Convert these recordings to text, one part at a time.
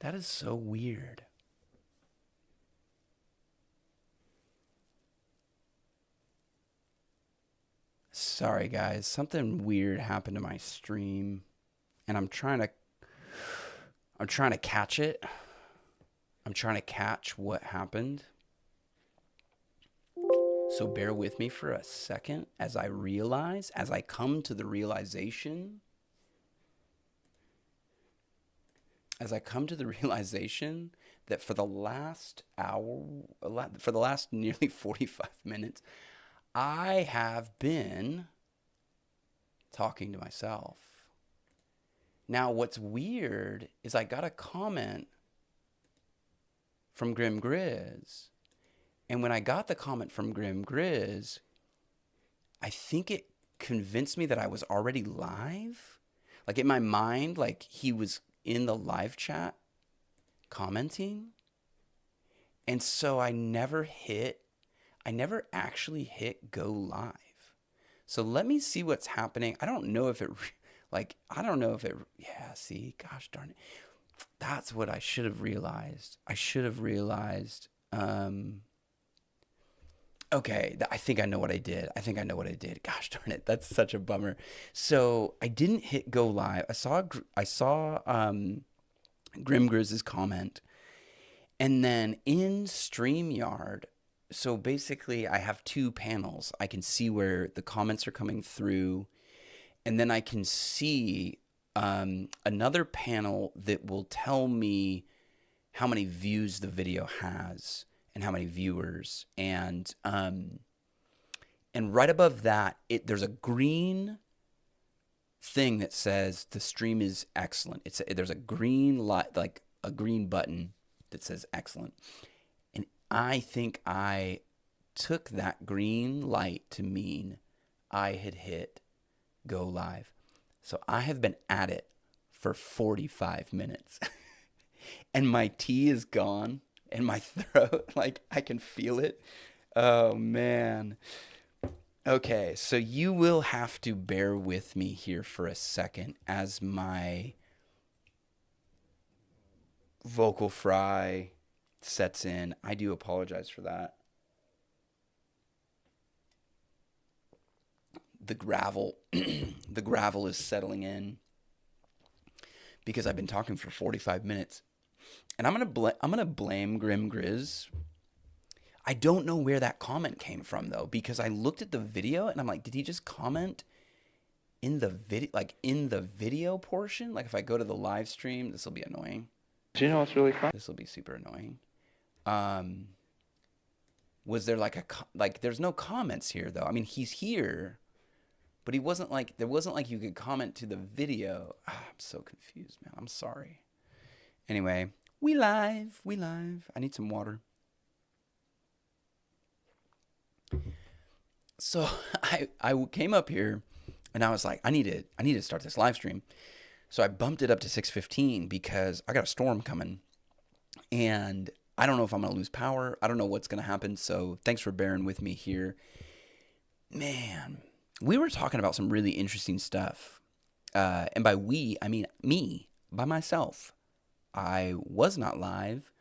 That is so weird. Sorry, guys. Something weird happened to my stream, and I'm trying to catch it. I'm trying to catch what happened. So bear with me for a second as I come to the realization, that for the last hour, for the last nearly 45 minutes, I have been talking to myself. Now, what's weird is I got a comment from Grim Grizz. And when I got the comment from Grim Grizz, I think it convinced me that I was already live. Like in my mind, like he was in the live chat commenting. And so I never actually hit go live. So let me see what's happening. I don't know if it, yeah, see, gosh darn it. That's what I should have realized. Okay, I think I know what I did. Gosh darn it, that's such a bummer. So I didn't hit go live. I saw Grim Grizz's comment, and then in StreamYard. So basically, I have two panels. I can see where the comments are coming through, and then I can see another panel that will tell me how many views the video has and how many viewers. And right above that, there's a green thing that says the stream is excellent. There's a green light, like a green button that says excellent. And I think I took that green light to mean I had hit go live. So I have been at it for 45 minutes. And my tea is gone in my throat. Like I can feel it. Oh man. Okay, so you will have to bear with me here for a second as my vocal fry sets in. I do apologize for that. The gravel the gravel is settling in because I've been talking for 45 minutes. And I'm gonna blame Grim Grizz. I don't know where that comment came from though, because I looked at the video and I'm like, did he just comment in the video, like in the video portion? Like if I go to the live stream, this will be annoying. Do you know what's really fun? This will be super annoying. Was there like there's no comments here though. I mean, he's here, but there wasn't like you could comment to the video. I'm so confused, man. I'm sorry. Anyway, we live. I need some water. So I came up here and I was like, I need to start this live stream. So I bumped it up to 6:15 because I got a storm coming and I don't know if I'm going to lose power. I don't know what's going to happen. So thanks for bearing with me here. Man, we were talking about some really interesting stuff. And by we, I mean me, by myself. I was not live,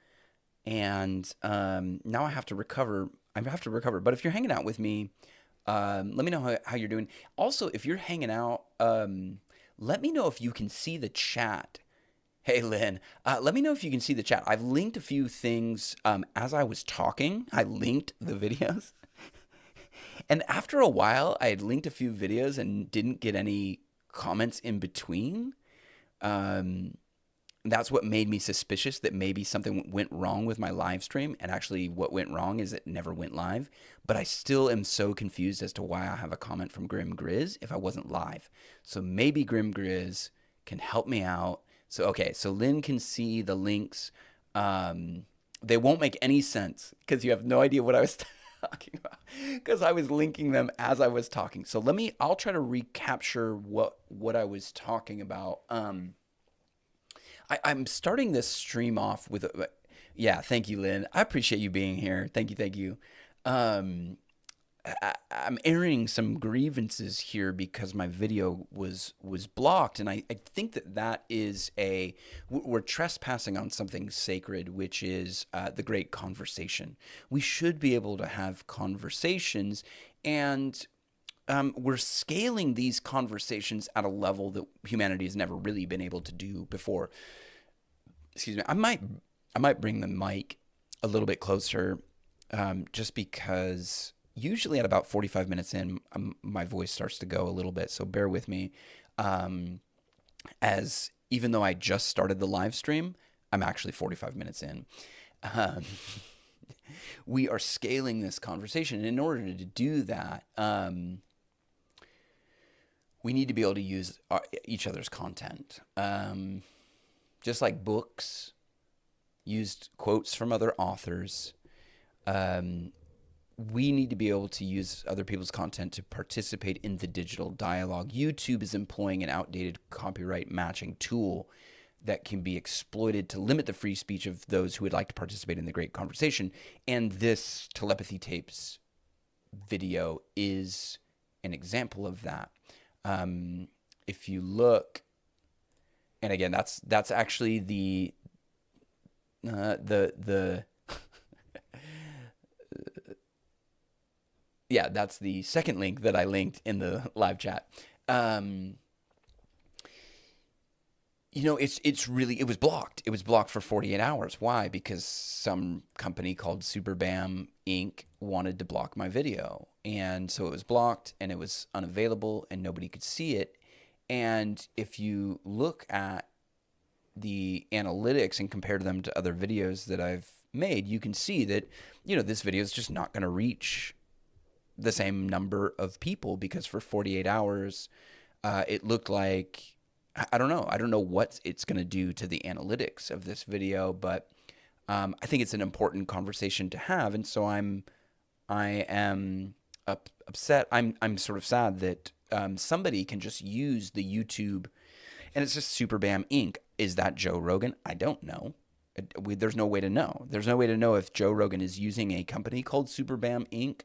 and now I have to recover. But if you're hanging out with me, let me know how you're doing. Also, if you're hanging out, let me know if you can see the chat. Hey, Lynn, let me know if you can see the chat. I've linked a few things as I was talking. I linked the videos. And after a while, I had linked a few videos and didn't get any comments in between. That's what made me suspicious that maybe something went wrong with my live stream. And actually what went wrong is it never went live. But I still am so confused as to why I have a comment from Grim Grizz if I wasn't live. So maybe Grim Grizz can help me out. So, okay, so Lynn can see the links. They won't make any sense because you have no idea what I was talking about because I was linking them as I was talking. So I'll try to recapture what I was talking about. I'm starting this stream off with, yeah, thank you, Lynn. I appreciate you being here. Thank you. I'm airing some grievances here because my video was blocked, and I think that is we're trespassing on something sacred, which is the great conversation. We should be able to have conversations, and we're scaling these conversations at a level that humanity has never really been able to do before. Excuse me. I might bring the mic a little bit closer, just because usually at about 45 minutes in, my voice starts to go a little bit. So bear with me. As even though I just started the live stream, I'm actually 45 minutes in. Um, we are scaling this conversation. And in order to do that, we need to be able to use each other's content. Just like books used quotes from other authors, we need to be able to use other people's content to participate in the digital dialogue. YouTube is employing an outdated copyright matching tool that can be exploited to limit the free speech of those who would like to participate in the great conversation. And this Telepathy Tapes video is an example of that. If you look, and again, that's actually the yeah, that's the second link that I linked in the live chat. It was blocked. It was blocked for 48 hours. Why? Because some company called SuperBam Inc. wanted to block my video. And so it was blocked, and it was unavailable, and nobody could see it. And if you look at the analytics and compare them to other videos that I've made, you can see that, this video is just not going to reach the same number of people, because for 48 hours, it looked like, I don't know what it's going to do to the analytics of this video, but I think it's an important conversation to have. And so I am upset. I'm sort of sad that somebody can just use the YouTube, and it's just SuperBam Inc. Is that Joe Rogan? I don't know. There's no way to know. There's no way to know if Joe Rogan is using a company called SuperBam Inc.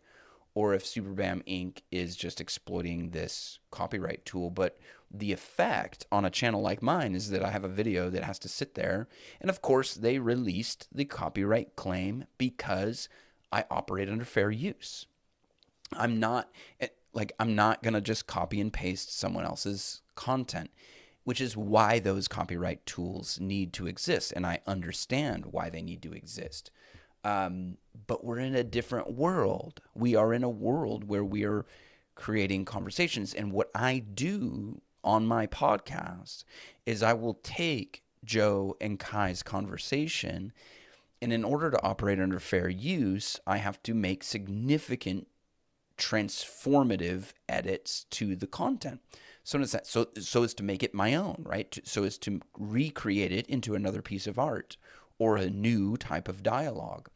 or if SuperBam Inc. is just exploiting this copyright tool. But the effect on a channel like mine is that I have a video that has to sit there. And of course, they released the copyright claim because I operate under fair use. I'm not going to just copy and paste someone else's content, which is why those copyright tools need to exist. And I understand why they need to exist. But we're in a different world. We are in a world where we are creating conversations. And what I do on my podcast is I will take Joe and Kai's conversation, and in order to operate under fair use, I have to make significant transformative edits to the content. So as to make it my own, right? So as to recreate it into another piece of art or a new type of dialogue.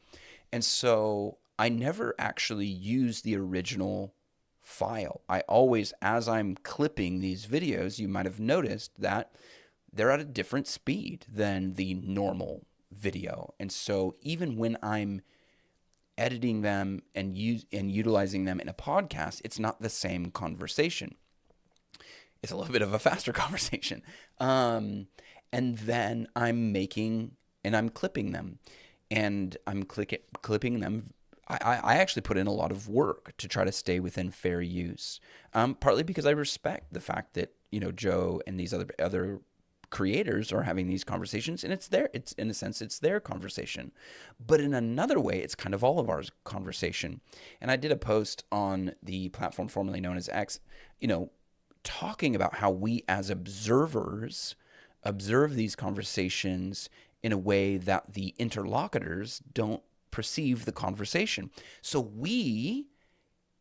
And so I never actually use the original file. I always, as I'm clipping these videos, you might have noticed that they're at a different speed than the normal video. And so even when I'm editing them and utilizing them in a podcast, it's not the same conversation. It's a little bit of a faster conversation. And then I'm clipping them. And I'm clipping them. I actually put in a lot of work to try to stay within fair use, partly because I respect the fact that Joe and these other creators are having these conversations, and it's in a sense it's their conversation, but in another way it's kind of all of our conversation. And I did a post on the platform formerly known as X, talking about how we as observers observe these conversations in a way that the interlocutors don't perceive the conversation. So we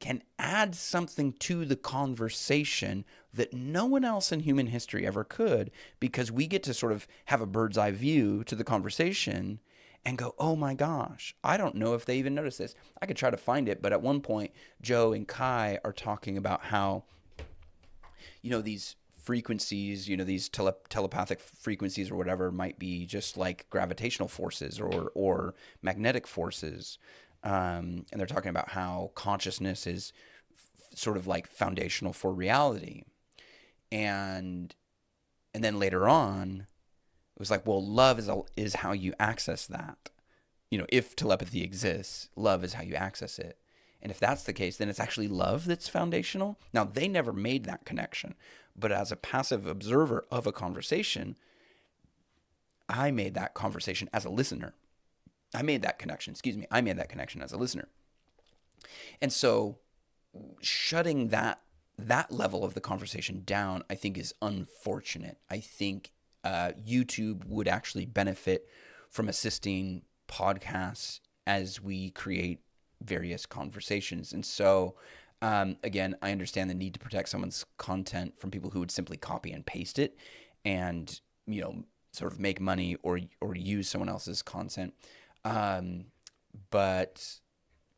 can add something to the conversation that no one else in human history ever could, because we get to sort of have a bird's eye view to the conversation and go, oh my gosh, I don't know if they even noticed this. I could try to find it, but at one point, Joe and Kai are talking about how, these frequencies, these telepathic frequencies or whatever might be just like gravitational forces or magnetic forces. And they're talking about how consciousness is sort of like foundational for reality. And then later on, it was like, well, love is how you access that. If telepathy exists, love is how you access it. And if that's the case, then it's actually love that's foundational. Now, they never made that connection. But as a passive observer of a conversation, I made that conversation as a listener. I made that connection as a listener. And so shutting that level of the conversation down, I think, is unfortunate. I think YouTube would actually benefit from assisting podcasts as we create various conversations. And so, again, I understand the need to protect someone's content from people who would simply copy and paste it and, sort of make money or use someone else's content. But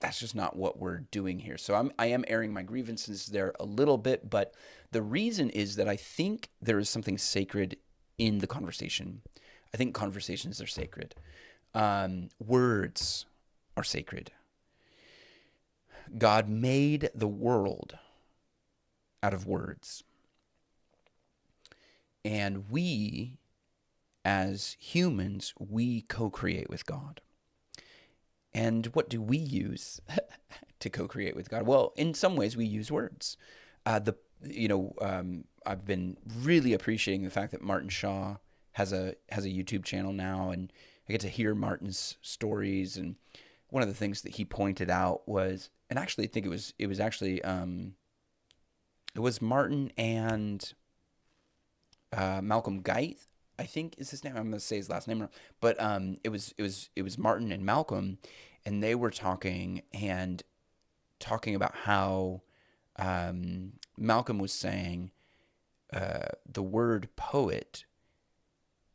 that's just not what we're doing here. So I am airing my grievances there a little bit, but the reason is that I think there is something sacred in the conversation. I think conversations are sacred. Words are sacred. God made the world out of words. And we, as humans, we co-create with God. And what do we use to co-create with God? Well, in some ways, we use words. I've been really appreciating the fact that Martin Shaw has a YouTube channel now, and I get to hear Martin's stories. And one of the things that he pointed out was, and actually, I think it was Martin and Malcolm Geith, I think is his name. I'm going to say his last name wrong, but it was Martin and Malcolm, and they were talking about how Malcolm was saying the word poet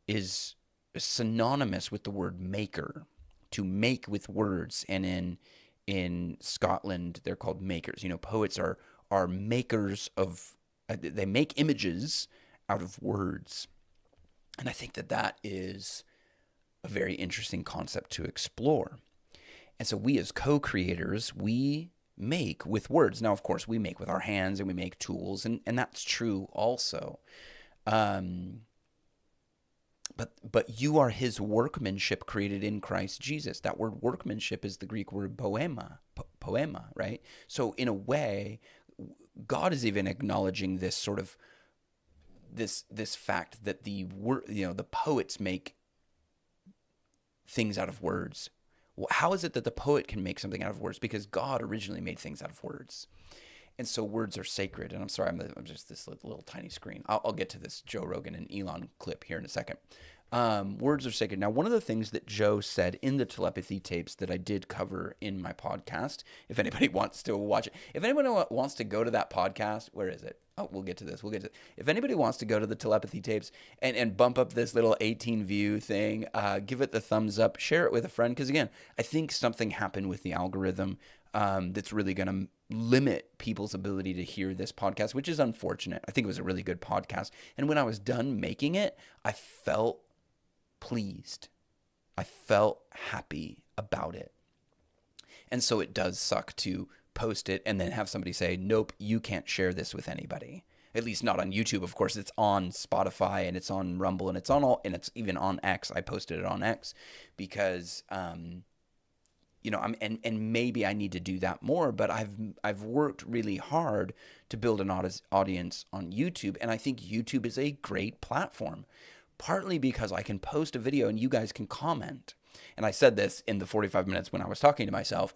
is synonymous with the word maker, to make with words, and in Scotland they're called makers. Poets are makers of they make images out of words. And I think that is a very interesting concept to explore. And so we as co-creators, we make with words. Now, of course, we make with our hands and we make tools, and that's true also. But you are his workmanship created in Christ Jesus. That word workmanship is the Greek word poema, right? So in a way, God is even acknowledging this sort of this fact that the poets make things out of words. Well, how is it that the poet can make something out of words? Because God originally made things out of words. And so words are sacred. And I'm sorry, I'm just this little tiny screen. I'll get to this Joe Rogan and Elon clip here in a second. Words are sacred. Now, one of the things that Joe said in the telepathy tapes that I did cover in my podcast, if anybody wants to watch it, if anyone wants to go to that podcast, where is it? Oh, we'll get to this. If anybody wants to go to the telepathy tapes and bump up this little 18 view thing, give it the thumbs up, share it with a friend. Because again, I think something happened with the algorithm that's really going to limit people's ability to hear this podcast, which is unfortunate. I think it was a really good podcast. And when I was done making it, I felt pleased. I felt happy about it. And so it does suck to post it and then have somebody say, nope, you can't share this with anybody. At least not on YouTube. Of course, it's on Spotify and it's on Rumble and it's even on X. I posted it on X because, and maybe I need to do that more, but I've worked really hard to build an audience on YouTube. And I think YouTube is a great platform, partly because I can post a video and you guys can comment. And I said this in the 45 minutes when I was talking to myself.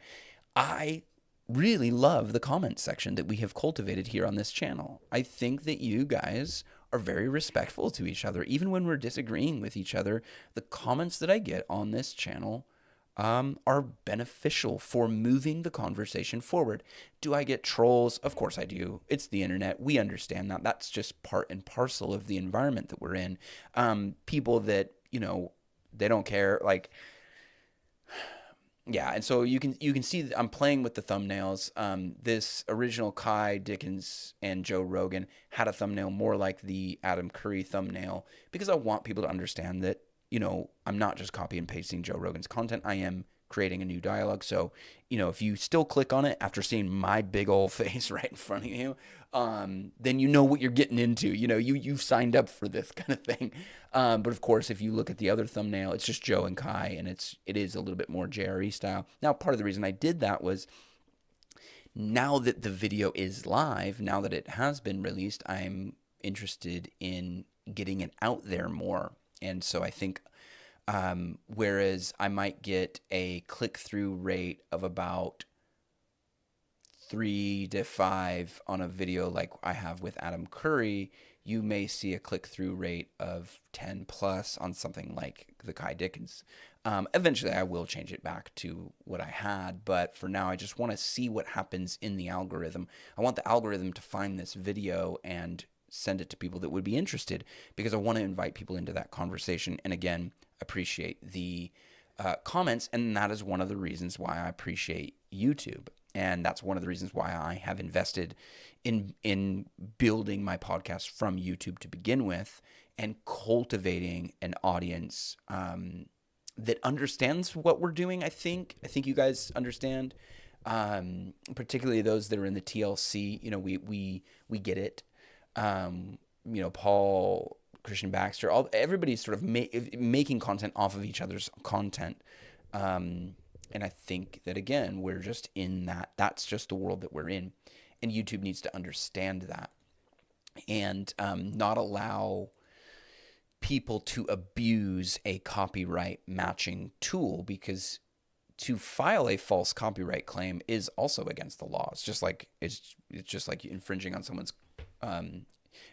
I really love the comment section that we have cultivated here on this channel. I think that you guys are very respectful to each other. Even when we're disagreeing with each other, the comments that I get on this channel are beneficial for moving the conversation forward. Do I get trolls? Of course I do. It's the internet. We understand that. That's just part and parcel of the environment that we're in. People that, they don't care, like, yeah. And so you can see that I'm playing with the thumbnails. This original Kai Dickens and Joe Rogan had a thumbnail more like the Adam Curry thumbnail because I want people to understand that, I'm not just copy and pasting Joe Rogan's content. I am creating a new dialogue. So, if you still click on it after seeing my big old face right in front of you, then you know what you're getting into. You've signed up for this kind of thing. But of course, if you look at the other thumbnail, it's just Joe and Kai, and it is a little bit more JRE style. Now, part of the reason I did that was now that the video is live, now that it has been released, I'm interested in getting it out there more. And so I think whereas I might get a click-through rate of about 3 to 5 on a video like I have with Adam Curry, you may see a click-through rate of 10 plus on something like the Kai Dickens. Eventually, I will change it back to what I had, but for now, I just want to see what happens in the algorithm. I want the algorithm to find this video and send it to people that would be interested, because I want to invite people into that conversation. And again, appreciate the comments, and that is one of the reasons why I appreciate YouTube. And that's one of the reasons why I have invested in building my podcast from YouTube to begin with, and cultivating an audience that understands what we're doing. I think you guys understand, particularly those that are in the TLC. We get it. Paul, Christian Baxter, everybody's sort of making content off of each other's content. And I think that, again, we're just in that. That's just the world that we're in. And YouTube needs to understand that and not allow people to abuse a copyright matching tool, because to file a false copyright claim is also against the law. It's just like infringing on someone's.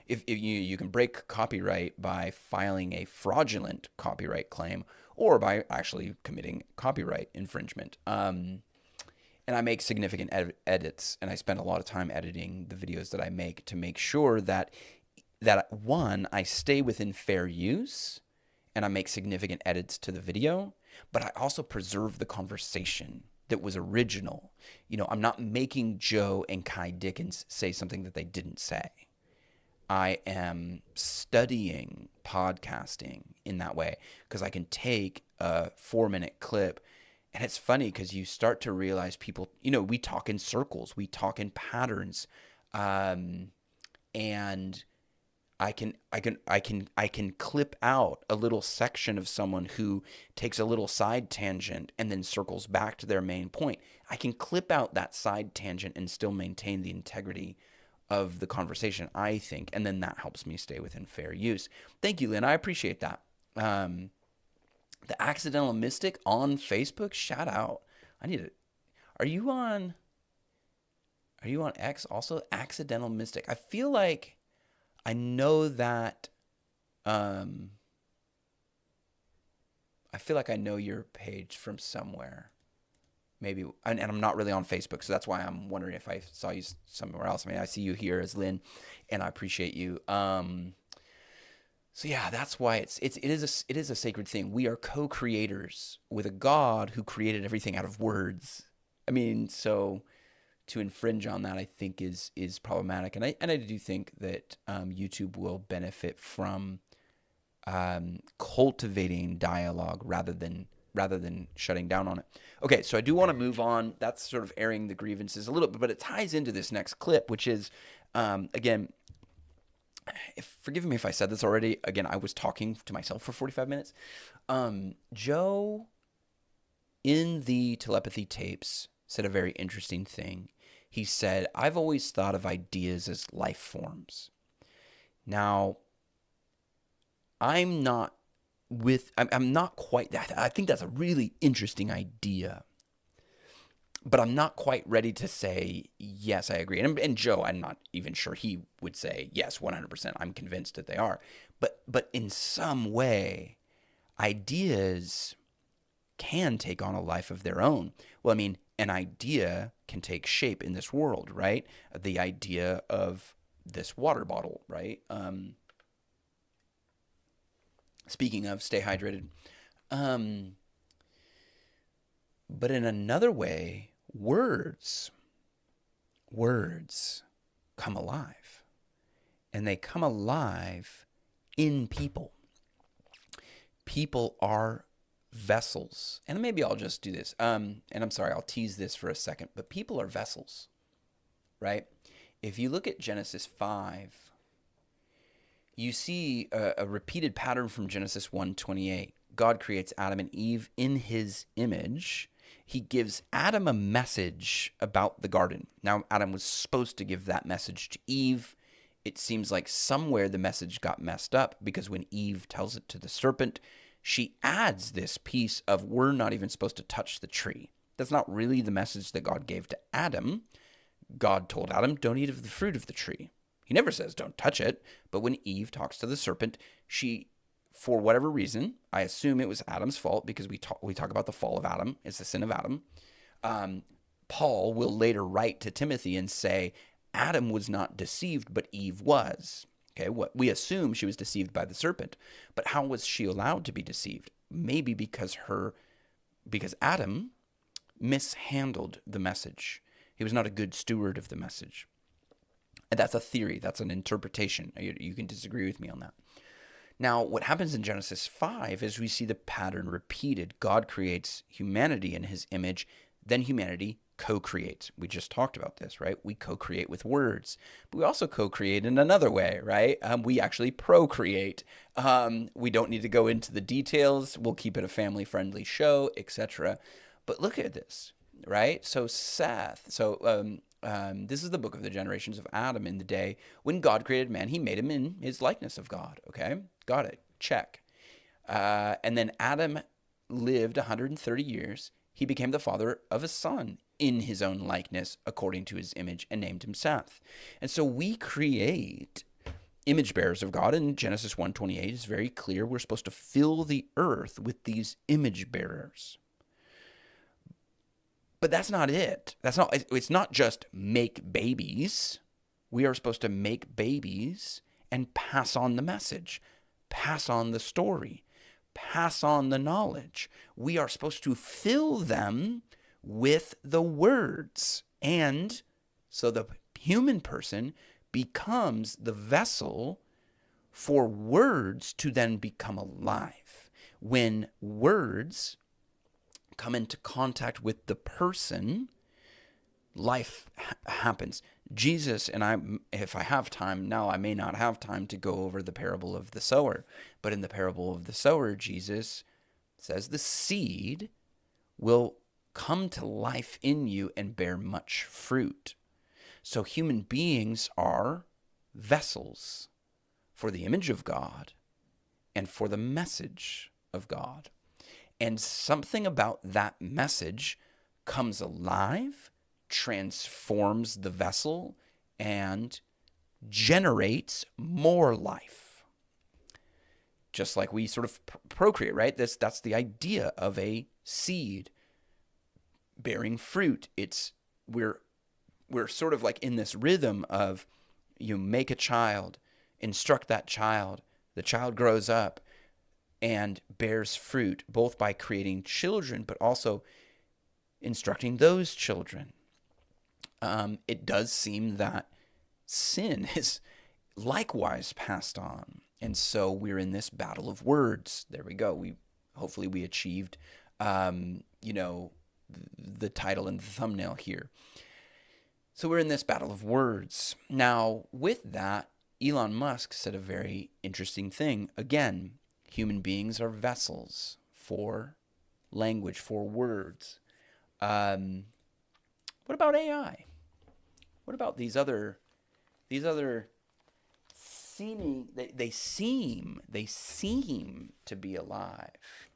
If you can break copyright by filing a fraudulent copyright claim, or by actually committing copyright infringement. And I make significant edits, and I spend a lot of time editing the videos that I make to make sure that one, I stay within fair use, and I make significant edits to the video, but I also preserve the conversation that was original. I'm not making Joe and Kai Dickens say something that they didn't say. I am studying podcasting in that way, because I can take a 4-minute clip, and it's funny because you start to realize people, we talk in circles, we talk in patterns, and I can clip out a little section of someone who takes a little side tangent and then circles back to their main point. I can clip out that side tangent and still maintain the integrity of the conversation, I think, and then that helps me stay within fair use. Thank you, Lynn. I appreciate that. The Accidental Mystic on Facebook, shout out. Are you on X also? Accidental Mystic. I feel like I know that. I feel like I know your page from somewhere. Maybe, and I'm not really on Facebook, so that's why I'm wondering if I saw you somewhere else. I mean, I see you here as Lynn, and I appreciate you. So yeah, that's why it is a sacred thing. We are co-creators with a God who created everything out of words. I mean, so to infringe on that, I think is problematic, and I do think that YouTube will benefit from cultivating dialogue rather than shutting down on it. Okay, so I do want to move on. That's sort of airing the grievances a little bit, but it ties into this next clip, which is, again, forgive me if I said this already. Again, I was talking to myself for 45 minutes. Joe, in the Telepathy tapes, said a very interesting thing. He said, I've always thought of ideas as life forms. Now, I'm not quite that. I think that's a really interesting idea, but I'm not quite ready to say, yes, I agree. And Joe, I'm not even sure he would say, yes, 100%. I'm convinced that they are. But in some way, ideas can take on a life of their own. Well, I mean, an idea can take shape in this world, right? The idea of this water bottle, right? Speaking of, stay hydrated. But in another way, words come alive. And they come alive in people. People are vessels. And maybe I'll just do this. And I'm sorry, I'll tease this for a second, but people are vessels, right? If you look at Genesis 5, you see a repeated pattern from Genesis 1:28. God creates Adam and Eve in his image. He gives Adam a message about the garden. Now, Adam was supposed to give that message to Eve. It seems like somewhere the message got messed up, because when Eve tells it to the serpent, she adds this piece of, we're not even supposed to touch the tree. That's not really the message that God gave to Adam. God told Adam, don't eat of the fruit of the tree. He never says don't touch it. But when Eve talks to the serpent, she, for whatever reason, I assume it was Adam's fault, because we talk about the fall of Adam. It's the sin of Adam. Paul will later write to Timothy and say, Adam was not deceived, but Eve was. Okay, what we assume she was deceived by the serpent. But how was she allowed to be deceived? Maybe because Adam mishandled the message. He was not a good steward of the message. And that's a theory. That's an interpretation. You can disagree with me on that. Now, what happens in Genesis 5 is we see the pattern repeated. God creates humanity in his image, then humanity co-creates. We just talked about this, right? We co-create with words, but we also co-create in another way, right? We actually procreate. We don't need to go into the details. We'll keep it a family-friendly show, etc. But look at this, right? So Seth, this is the book of the generations of Adam. In the day when God created man, he made him in his likeness of God. Okay, got it, check. And then Adam lived 130 years. He became the father of a son in his own likeness, according to his image, and named him Seth. And so we create image bearers of God. And Genesis 1:28 is very clear. We're supposed to fill the earth with these image bearers. But that's not it. It's not just make babies. We are supposed to make babies and pass on the message, pass on the story, pass on the knowledge. We are supposed to fill them with the words. And so the human person becomes the vessel for words to then become alive. When words come into contact with the person, life happens. Jesus, and if I have time now, I may not have time to go over the parable of the sower, but in the parable of the sower, Jesus says the seed will come to life in you and bear much fruit. So human beings are vessels for the image of God and for the message of God. And something about that message comes alive, transforms the vessel, and generates more life. Just like we sort of procreate, right? That's the idea of a seed bearing fruit. We're sort of like in this rhythm of you make a child, instruct that child, the child grows up and bears fruit, both by creating children, but also instructing those children. It does seem that sin is likewise passed on. And so we're in this battle of words. There we go. Hopefully we achieved, the title and the thumbnail here. So we're in this battle of words. Now, with that, Elon Musk said a very interesting thing. Again, human beings are vessels for language, for words. What about AI? What about these other seeming, they seem to be alive?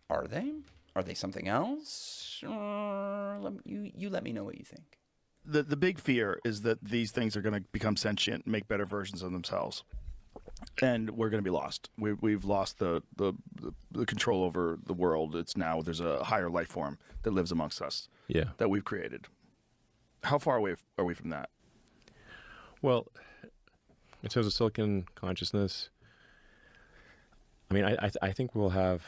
Are they? Are they something else? You let me know what you think. The big fear is that these things are going to become sentient and make better versions of themselves, and we're going to be lost. We've lost the control over the world. There's a higher life form that lives amongst us. Yeah. That we've created. How far away are we from that? Well, in terms of silicon consciousness, I mean, I think we're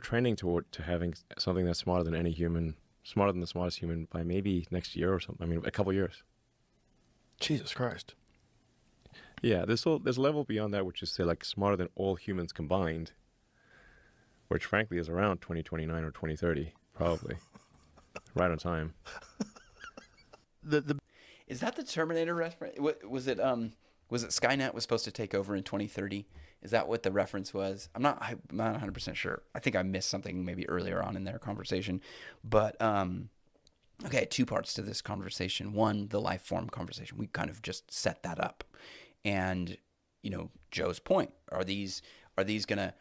trending to having something that's smarter than any human, smarter than the smartest human by maybe next year or something. I mean, a couple of years. Jesus Christ. Yeah, there's a level beyond that, which is, say, like smarter than all humans combined. which frankly is around 2029 or 2030, probably. Right on time. The Is that the Terminator reference? Was it Skynet was supposed to take over in 2030? Is that what the reference was? I'm not 100% sure. I think I missed something maybe earlier on in their conversation. But okay, two parts to this conversation. One, the life form conversation. We kind of just set that up. And Joe's point, are they gonna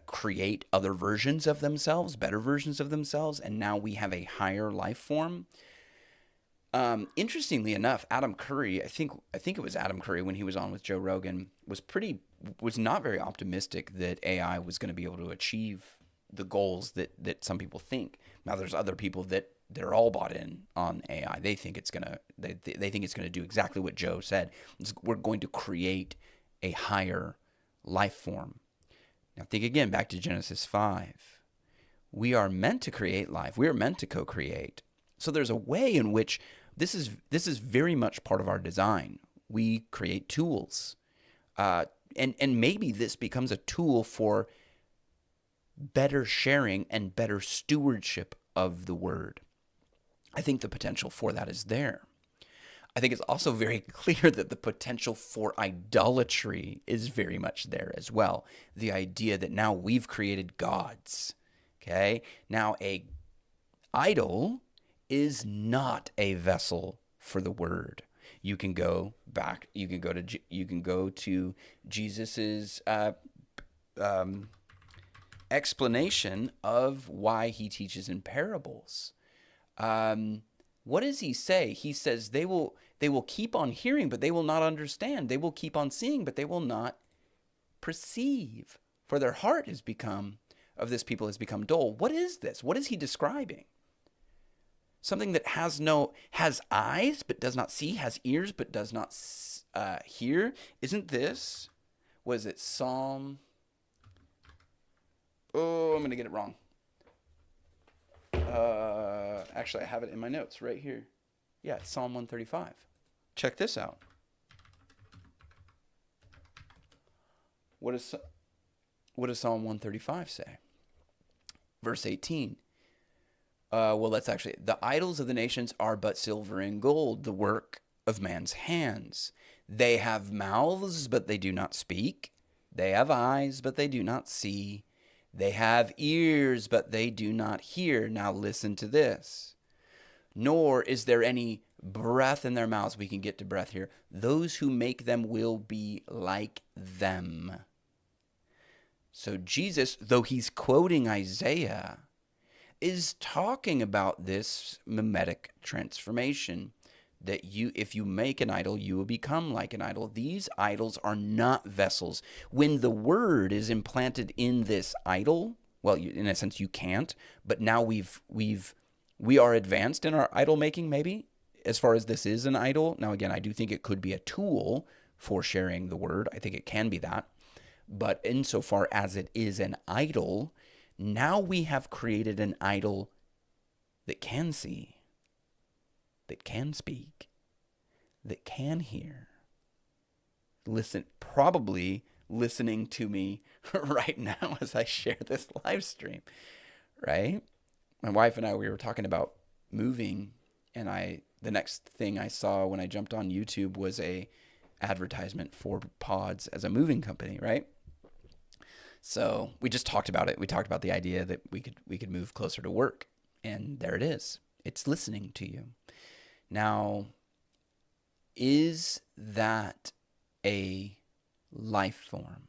create other versions of themselves, better versions of themselves, and now we have a higher life form? Interestingly enough, Adam Curry, I think it was Adam Curry when he was on with Joe Rogan, was not very optimistic that AI was going to be able to achieve the goals that some people think. Now there's other people that they're all bought in on AI. They think it's gonna do exactly what Joe said. We're going to create a higher life form. Now think again back to Genesis 5. We are meant to create life. We are meant to co-create. So there's a way in which this is very much part of our design. We create tools, and maybe this becomes a tool for better sharing and better stewardship of the word. I think the potential for that is there. I think it's also very clear that the potential for idolatry is very much there as well. The idea that now we've created gods. Okay, now a idol is not a vessel for the word. You can go back. You can go to Jesus's explanation of why he teaches in parables. What does he say? He says they will keep on hearing, but they will not understand. They will keep on seeing, but they will not perceive. For their heart of this people has become dull. What is this? What is he describing? Something that has eyes but does not see, has ears but does not hear. Isn't this? Was it Psalm? Oh, I'm gonna get it wrong. Actually, I have it in my notes right here. Yeah, it's Psalm 135. Check this out. What does Psalm 135 say? Verse 18. That's actually, the idols of the nations are but silver and gold, the work of man's hands. They have mouths, but they do not speak. They have eyes, but they do not see. They have ears, but they do not hear. Now listen to this. Nor is there any breath in their mouths. We can get to breath here. Those who make them will be like them. So Jesus, though he's quoting Isaiah, is talking about this mimetic transformation, that if you make an idol, you will become like an idol. These idols are not vessels. When the word is implanted in this idol, well, in a sense you can't, but now we are advanced in our idol making, maybe, as far as this is an idol. Now again, I do think it could be a tool for sharing the word. I think it can be that. But insofar as it is an idol, now we have created an idol that can see, that can speak, that can hear. Probably listening to me right now as I share this live stream, right? My wife and I, we were talking about moving, and the next thing I saw when I jumped on YouTube was a advertisement for Pods as a moving company, right? So we just talked about it. We talked about the idea that we could move closer to work, and there it is. It's listening to you. Now, is that a life form?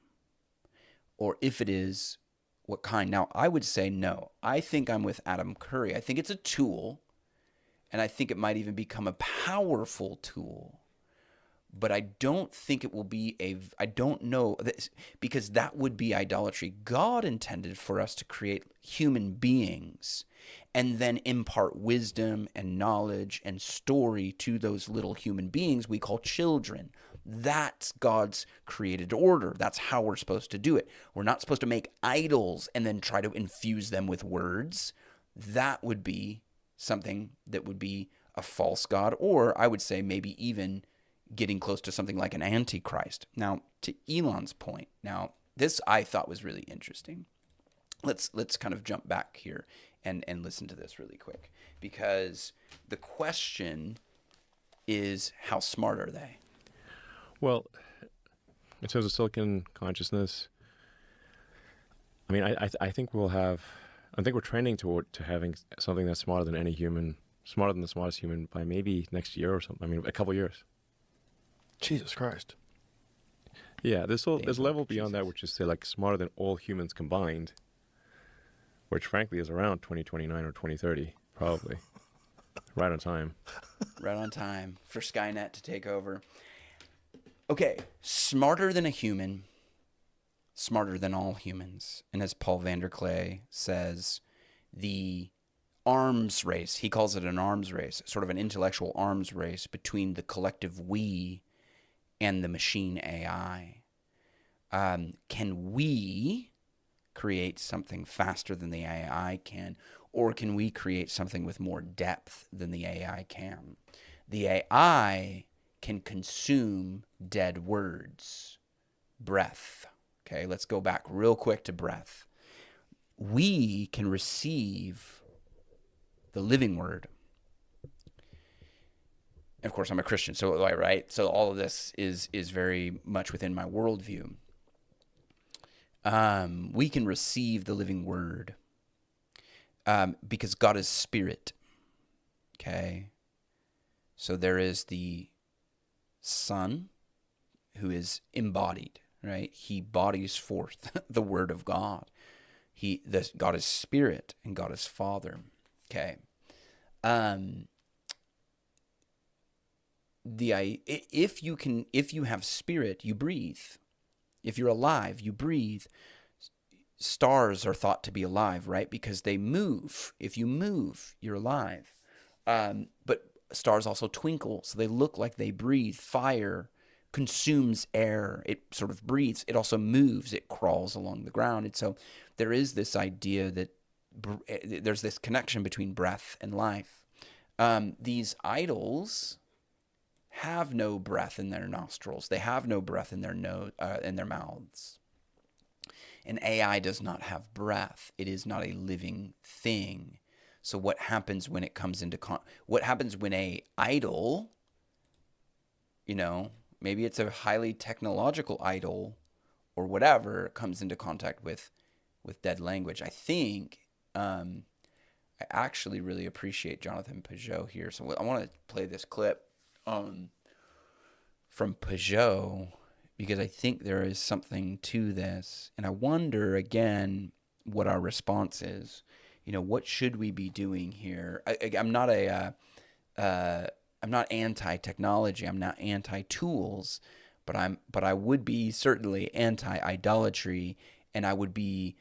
Or if it is, what kind? Now, I would say no. I think I'm with Adam Curry. I think it's a tool, and I think it might even become a powerful tool. But I don't think it will be I don't know, because that would be idolatry. God intended for us to create human beings and then impart wisdom and knowledge and story to those little human beings we call children. That's God's created order. That's how we're supposed to do it. We're not supposed to make idols and then try to infuse them with words. That would be something that would be a false god, or I would say maybe even getting close to something like an antichrist. Now, to Elon's point, now this I thought was really interesting. let's kind of jump back here and listen to this really quick, because the question is, how smart are they? Well, in terms of silicon consciousness, I mean, I think I think we're trending toward to having something that's smarter than any human, smarter than the smartest human by maybe next year or something. I mean, a couple years. Jesus Christ. Yeah, there's a level beyond that, which is say like smarter than all humans combined, which frankly is around 2029 or 2030, probably. Right on time. Right on time for Skynet to take over. Okay, smarter than a human, smarter than all humans. And as Paul Vanderklay says, the arms race, he calls it an arms race, sort of an intellectual arms race between the collective we and the machine AI. Can we create something faster than the AI can, or can we create something with more depth than the AI can? The AI can consume dead words, breath. Okay, let's go back real quick to breath. We can receive the living word. Of course, I'm a Christian, so right. So all of this is very much within my worldview. We can receive the living word because God is spirit. Okay, so there is the Son who is embodied, right? He bodies forth the word of God. God is spirit and God is Father. Okay. If you have spirit, you breathe. If you're alive, you breathe. Stars are thought to be alive, right? Because they move. If you move, you're alive. But stars also twinkle, so they look like they breathe. Fire consumes air. It sort of breathes. It also moves. It crawls along the ground. And so there is this idea that there's this connection between breath and life. These idols have no breath in their nostrils. They have no breath in their mouths. And AI does not have breath. It is not a living thing. So what happens when it comes into what happens when a idol, maybe it's a highly technological idol or whatever, comes into contact with dead language? I think I actually really appreciate Jonathan Peugeot here. So I want to play this clip from Peugeot, because I think there is something to this. And I wonder, again, what our response is. What should we be doing here? I'm not I'm not anti-technology. I'm not anti-tools, but I would be certainly anti-idolatry, and I would be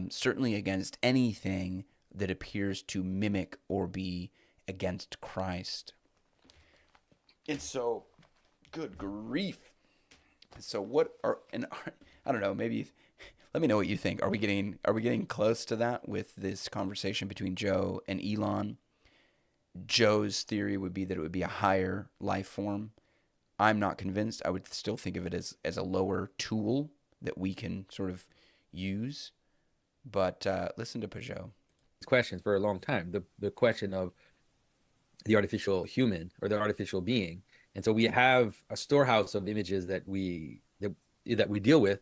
certainly against anything that appears to mimic or be against Christ. And so, good grief. So I don't know, maybe let me know what you think. Are we getting close to that with this conversation between Joe and Elon? Joe's theory would be that it would be a higher life form. I'm not convinced. I would still think of it as a lower tool that we can sort of use. But listen to Peugeot. Questions for a long time. The question of the artificial human or the artificial being. And so we have a storehouse of images that we deal with,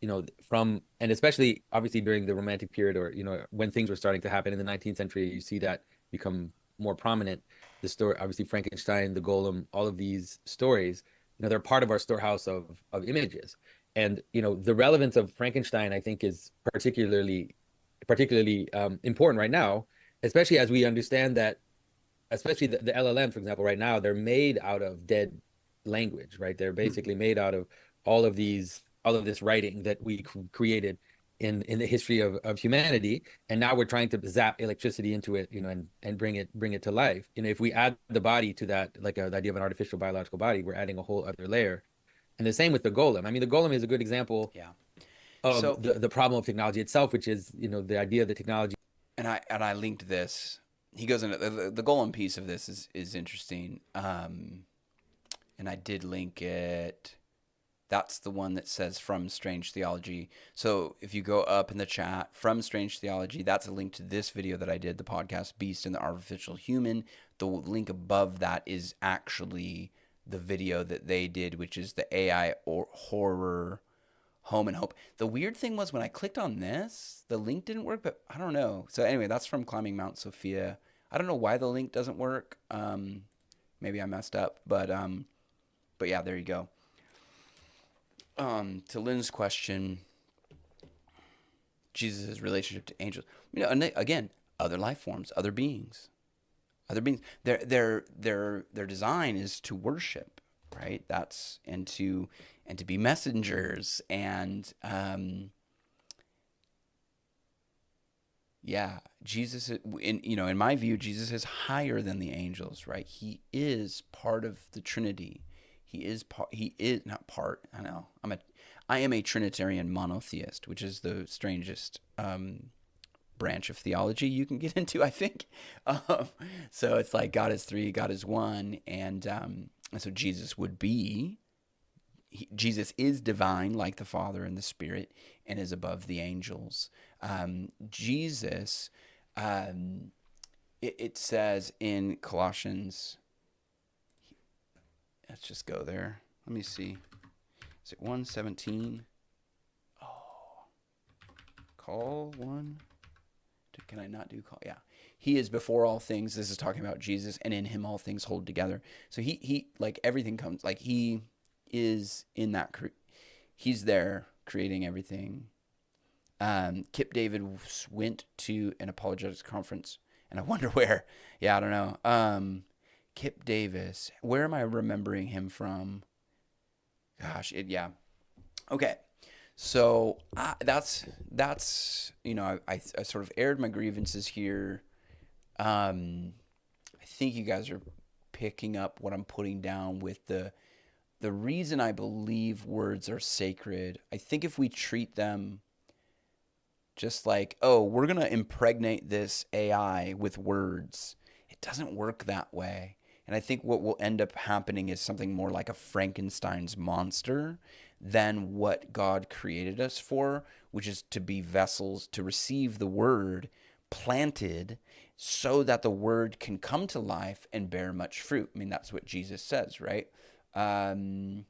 and especially obviously during the Romantic period, or when things were starting to happen in the 19th century, you see that become more prominent. The story, obviously Frankenstein, the Golem, all of these stories, they're part of our storehouse of images. And the relevance of Frankenstein, I think, is particularly important right now, especially as we understand that, especially the LLM, for example, right now, they're made out of dead language, right? They're basically made out of all of this writing that we created in the history of humanity. And now we're trying to zap electricity into it, and bring it to life. If we add the body to that, like the idea of an artificial biological body, we're adding a whole other layer. And the same with the Golem. I mean, the Golem is a good example of the problem of technology itself, which is, the idea that technology. And I linked this. He goes into the Golem piece of this is interesting. And I did link it. That's the one that says from Strange Theology. So if you go up in the chat, from Strange Theology, that's a link to this video that I did, the podcast Beast and the Artificial Human. The link above that is actually the video that they did, which is the AI or horror Home and Hope. The weird thing was when I clicked on this, the link didn't work, but I don't know. So anyway, that's from Climbing Mount Sophia. I don't know why the link doesn't work. Maybe I messed up, but yeah, there you go. To Lynn's question, Jesus' relationship to angels. And again, other life forms, other beings. Their design is to worship, right? That's and to be messengers, and Jesus. In my view, Jesus is higher than the angels, right? He is part of the Trinity. He is not part. I know. I am a Trinitarian monotheist, which is the strangest branch of theology you can get into, I think. So it's like God is three, God is one, and so Jesus would be. Jesus is divine, like the Father and the Spirit, and is above the angels. Jesus, it says in Colossians. Let's just go there. Let me see. Is it 1:17? Oh. Call one. Can I not do call? Yeah. He is before all things. This is talking about Jesus, and in him all things hold together. So he like everything comes, like he is in that. He's there creating everything. Kip David went to an apologetics conference, and I wonder where. Yeah, I don't know. Kip Davis. Where am I remembering him from? Gosh, yeah. Okay, so that's I sort of aired my grievances here. I think you guys are picking up what I'm putting down with the reason I believe words are sacred. I think if we treat them just like, oh, we're gonna impregnate this AI with words, it doesn't work that way. And I think what will end up happening is something more like a Frankenstein's monster than what God created us for, which is to be vessels to receive the word planted so that the word can come to life and bear much fruit. I mean, that's what Jesus says, right? Whoever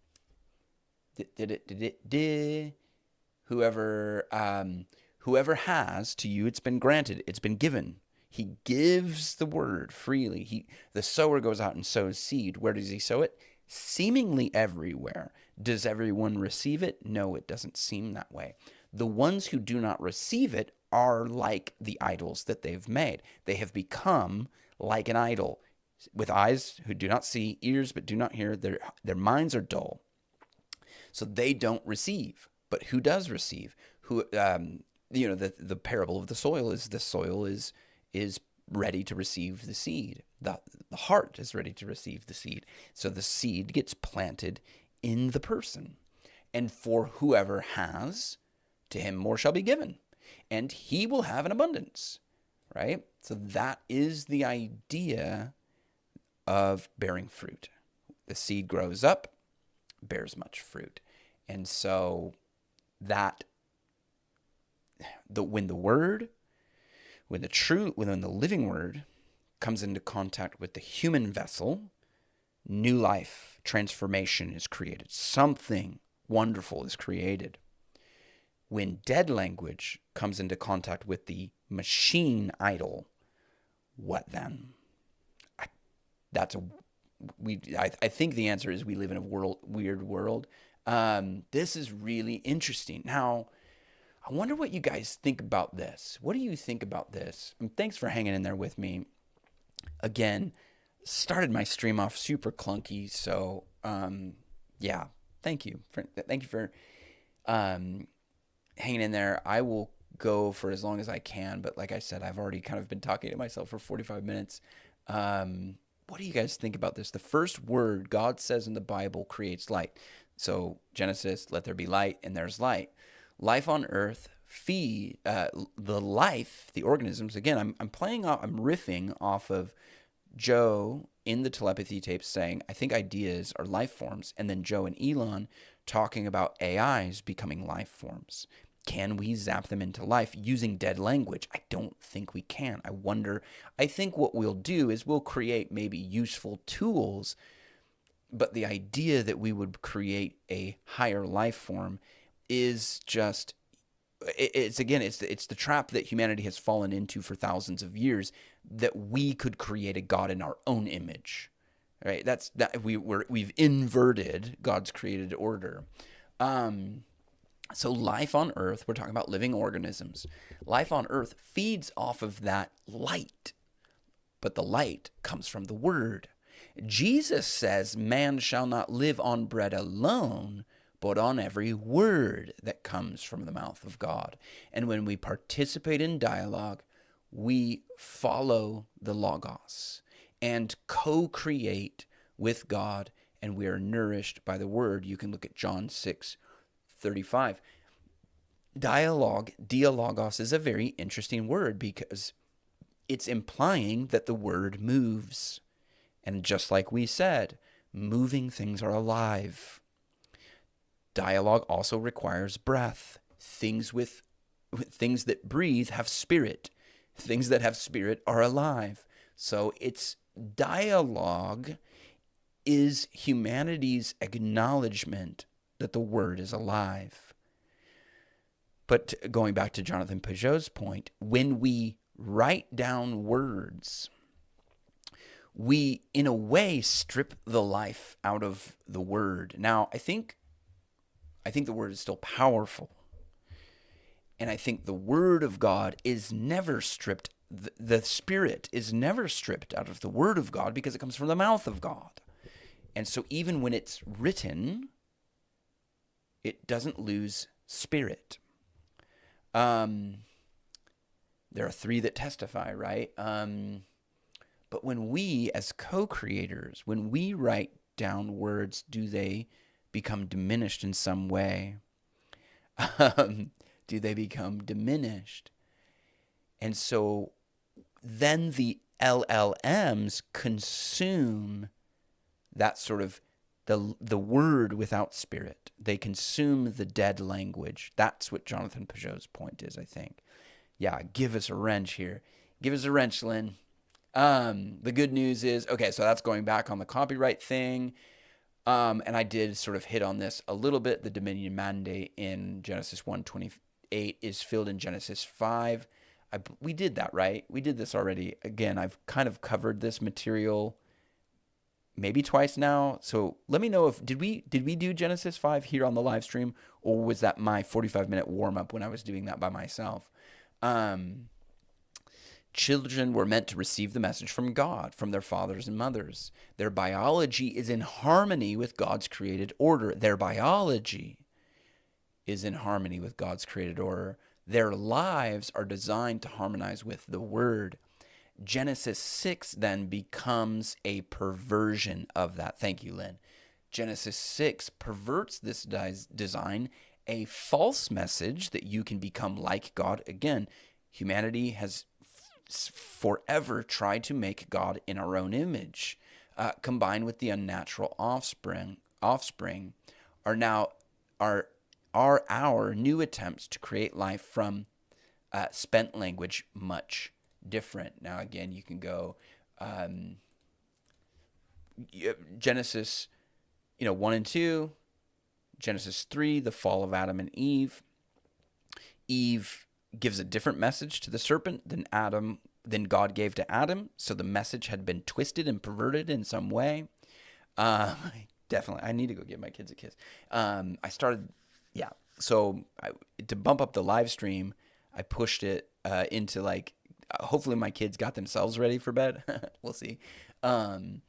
has, to you it's been granted, it's been given. He gives the word freely. The sower goes out and sows seed. Where does he sow it? Seemingly everywhere. Does everyone receive it? No, it doesn't seem that way. The ones who do not receive it are like the idols that they've made. They have become like an idol, with eyes who do not see, ears but do not hear. Their minds are dull, so they don't receive. But who does receive? Who the parable of the soil is ready to receive the seed. The heart is ready to receive the seed. So the seed gets planted in the person. And for whoever has, to him more shall be given. And he will have an abundance, right? So that is the idea of bearing fruit. The seed grows up, bears much fruit. And so when the living word comes into contact with the human vessel, new life, transformation is created. Something wonderful is created. When dead language comes into contact with the machine idol, what then? I think the answer is we live in a weird world. This is really interesting. Now, I wonder what you guys think about this. What do you think about this? And thanks for hanging in there with me. Again, started my stream off super clunky, so yeah, thank you for hanging in there. I will go for as long as I can, but like I said, I've already kind of been talking to myself for 45 minutes. What do you guys think about this? The first word God says in the Bible creates light. So Genesis, let there be light, and there's light. Life on earth, the organisms. Again, I'm riffing off of Joe in the telepathy tapes saying, I think ideas are life forms. And then Joe and Elon talking about AIs becoming life forms. Can we zap them into life using dead language? I don't think we can. I think what we'll do is we'll create maybe useful tools, but the idea that we would create a higher life form is just, it's the trap that humanity has fallen into for thousands of years, that we could create a God in our own image, right? We've inverted God's created order. So life on earth, we're talking about living organisms. Life on earth feeds off of that light, but the light comes from the word. Jesus says, man shall not live on bread alone, but on every word that comes from the mouth of God. And when we participate in dialogue, we follow the Logos and co-create with God, and we are nourished by the word. You can look at John 6:35. Dialogos, is a very interesting word because it's implying that the word moves. And just like we said, moving things are alive. Dialogue also requires breath. Things that breathe have spirit. Things that have spirit are alive. So dialogue is humanity's acknowledgement that the word is alive. But going back to Jonathan Pageau's point, when we write down words, we, in a way, strip the life out of the word. Now, I think the word is still powerful. And I think the word of God is never stripped. The spirit is never stripped out of the word of God because it comes from the mouth of God. And so even when it's written, it doesn't lose spirit. There are three that testify, right? But when we, as co-creators, when we write down words, do they become diminished in some way? Do they become diminished? And so then the LLMs consume that sort of the word without spirit. They consume the dead language. That's what Jonathan Pageau's point is, I think. Yeah, give us a wrench here. Give us a wrench, Lynn. The good news is, okay, so that's going back on the copyright thing. And I did sort of hit on this a little bit. The dominion mandate in Genesis 1:28 is filled in Genesis 5. We did that, right? We did this already. Again, I've kind of covered this material maybe twice now. So let me know if did we do Genesis 5 here on the live stream, or was that my 45-minute warm-up when I was doing that by myself? Children were meant to receive the message from God, from their fathers and mothers. Their biology is in harmony with God's created order. Their biology is in harmony with God's created order. Their lives are designed to harmonize with the word. Genesis 6 then becomes a perversion of that. Thank you, Lynn. Genesis 6 perverts this design, a false message that you can become like God. Again, humanity has forever tried to make God in our own image, combined with the unnatural offspring are now our new attempts to create life from spent language much different. Now, again, you can go Genesis 1 and 2, Genesis 3, the fall of Adam and Eve. Eve gives a different message to the serpent than God gave to Adam. So the message had been twisted and perverted in some way. Definitely, I need to go give my kids a kiss. So to bump up the live stream, I pushed it into hopefully my kids got themselves ready for bed. We'll see. And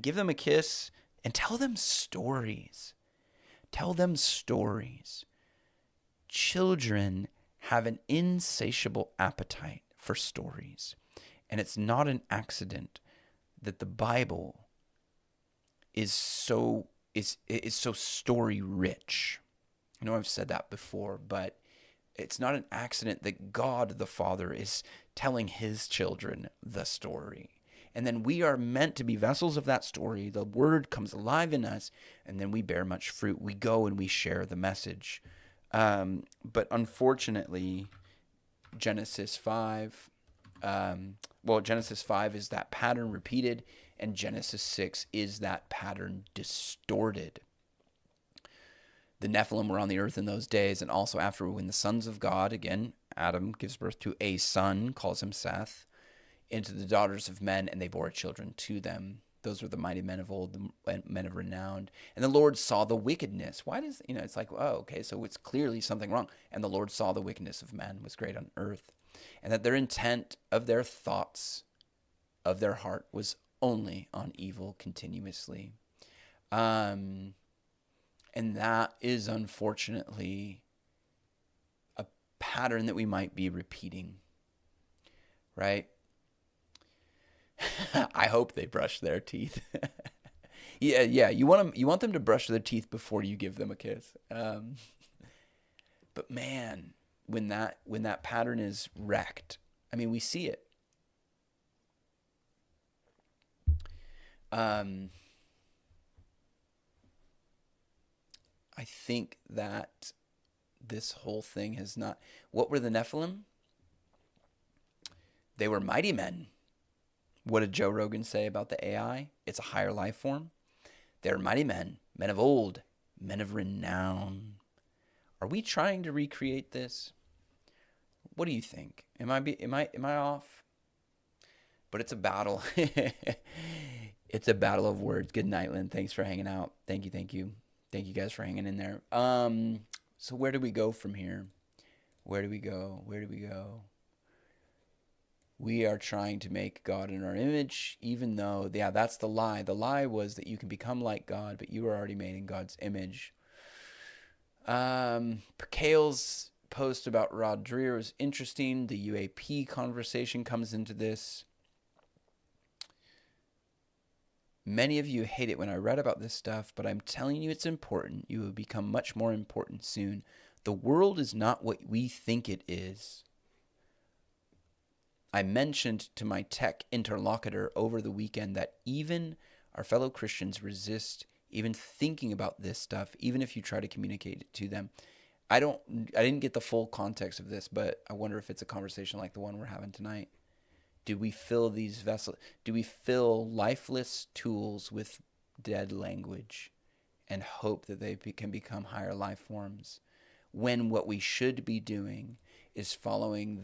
give them a kiss and tell them stories. Tell them stories. Children have an insatiable appetite for stories. And it's not an accident that the Bible is so story rich. I know I've said that before, but it's not an accident that God the Father is telling his children the story. And then we are meant to be vessels of that story. The word comes alive in us, and then we bear much fruit. We go and we share the message. But unfortunately, Genesis 5, Genesis 5 is that pattern repeated, and Genesis 6 is that pattern distorted. The Nephilim were on the earth in those days, and also after, when the sons of God, again, Adam gives birth to a son, calls him Seth, into the daughters of men, and they bore children to them. Those were the mighty men of old, the men of renown. And the Lord saw the wickedness. Why does, it's like, oh, okay, so it's clearly something wrong. And the Lord saw the wickedness of men was great on earth, and that their intent of their thoughts of their heart was only on evil continuously. And that is unfortunately a pattern that we might be repeating, right? I hope they brush their teeth. Yeah. You want them to brush their teeth before you give them a kiss. But man, when that pattern is wrecked, I mean, we see it. I think that this whole thing has not... What were the Nephilim? They were mighty men. What did Joe Rogan say about the AI? It's a higher life form. They're mighty men, men of old, men of renown. Are we trying to recreate this? What do you think? Am I off? But it's a battle. It's a battle of words. Good night, Lynn. Thanks for hanging out. Thank you. Thank you guys for hanging in there. So where do we go from here? Where do we go? We are trying to make God in our image, even though, that's the lie. The lie was that you can become like God, but you were already made in God's image. Kale's post about Rod Dreher was interesting. The UAP conversation comes into this. Many of you hate it when I read about this stuff, but I'm telling you it's important. You will become much more important soon. The world is not what we think it is. I mentioned to my tech interlocutor over the weekend that even our fellow Christians resist even thinking about this stuff, even if you try to communicate it to them. I didn't get the full context of this, but I wonder if it's a conversation like the one we're having tonight. Do we fill these vessels? Do we fill lifeless tools with dead language and hope that they can become higher life forms, when what we should be doing is following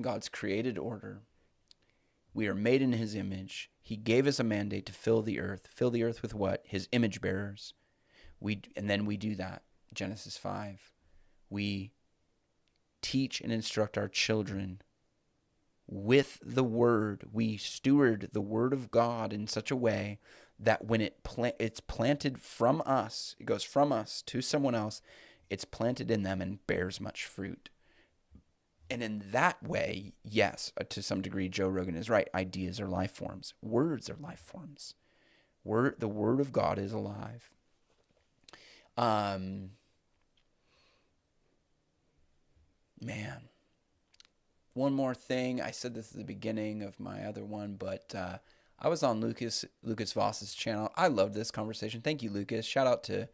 God's created order? We are made in his image. He gave us a mandate to fill the earth. Fill the earth with what? His image bearers. And then we do that. Genesis 5. We teach and instruct our children with the word. We steward the word of God in such a way that when it's planted from us, it goes from us to someone else, it's planted in them and bears much fruit. And in that way, yes, to some degree, Joe Rogan is right. Ideas are life forms. Words are life forms. The word of God is alive. Man, one more thing. I said this at the beginning of my other one, but I was on Lucas Voss's channel. I loved this conversation. Thank you, Lucas. Shout out to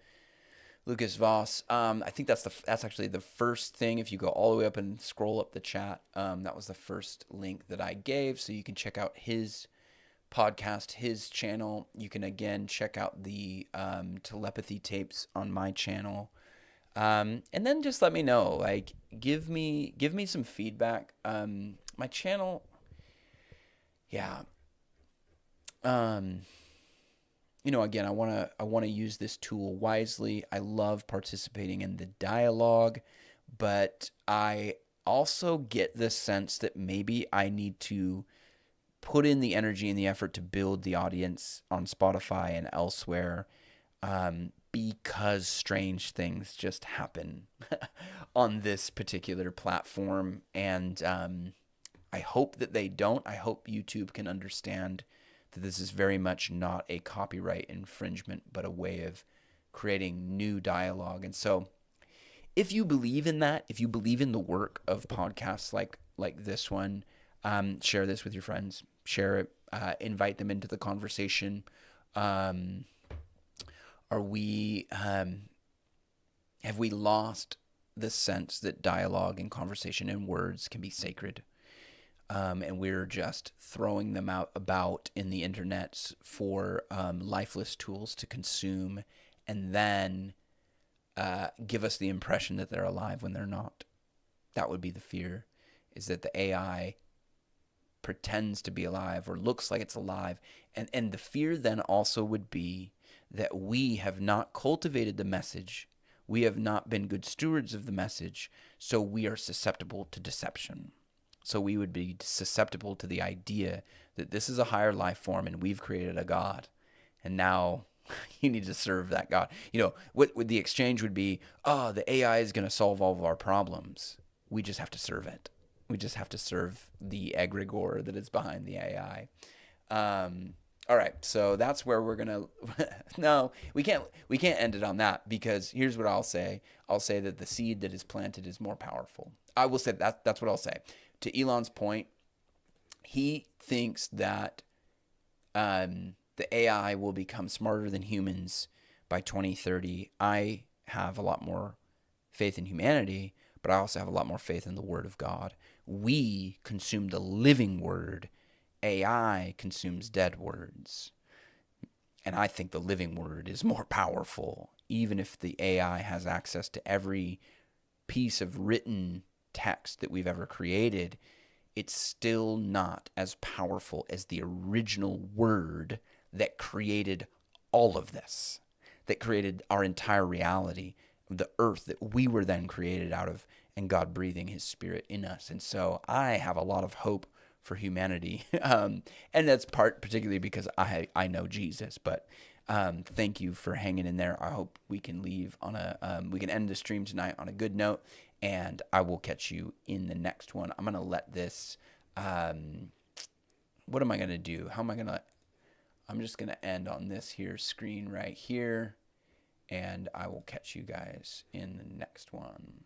Lucas Voss. I think that's actually the first thing. If you go all the way up and scroll up the chat, that was the first link that I gave. So you can check out his podcast, his channel. You can again check out the telepathy tapes on my channel. And then just let me know, like, give me some feedback. My channel, yeah. Again, I want to use this tool wisely. I love participating in the dialogue, but I also get the sense that maybe I need to put in the energy and the effort to build the audience on Spotify and elsewhere, because strange things just happen on this particular platform. And I hope that they don't. I hope YouTube can understand that this is very much not a copyright infringement, but a way of creating new dialogue. And so if you believe in that, if you believe in the work of podcasts like this one, Share this with your friends. Share it. Invite them into the conversation. Have we lost the sense that dialogue and conversation and words can be sacred? And we're just throwing them about in the internet for lifeless tools to consume, and then give us the impression that they're alive when they're not. That would be the fear, is that the AI pretends to be alive or looks like it's alive. And the fear then also would be that we have not cultivated the message. We have not been good stewards of the message, so we are susceptible to deception. So we would be susceptible to the idea that this is a higher life form and we've created a God. And now you need to serve that God. What the exchange would be, the AI is going to solve all of our problems. We just have to serve it. We just have to serve the egregore that is behind the AI. All right, so that's where we're gonna. No, we can't end it on that, because here's what I'll say. I'll say that the seed that is planted is more powerful. I will say that's what I'll say. To Elon's point, he thinks that the AI will become smarter than humans by 2030. I have a lot more faith in humanity, but I also have a lot more faith in the Word of God. We consume the living Word. AI consumes dead words. And I think the living Word is more powerful. Even if the AI has access to every piece of written text that we've ever created, it's still not as powerful as the original Word that created all of this, that created our entire reality, the earth that we were then created out of, and God breathing His Spirit in us. And so I have a lot of hope for humanity, and that's particularly because I know Jesus. But thank you for hanging in there. I hope we can leave on we can end the stream tonight on a good note, and I will catch you in the next one. I'm gonna let this. What am I gonna do? I'm just gonna end on this here screen right here, and I will catch you guys in the next one.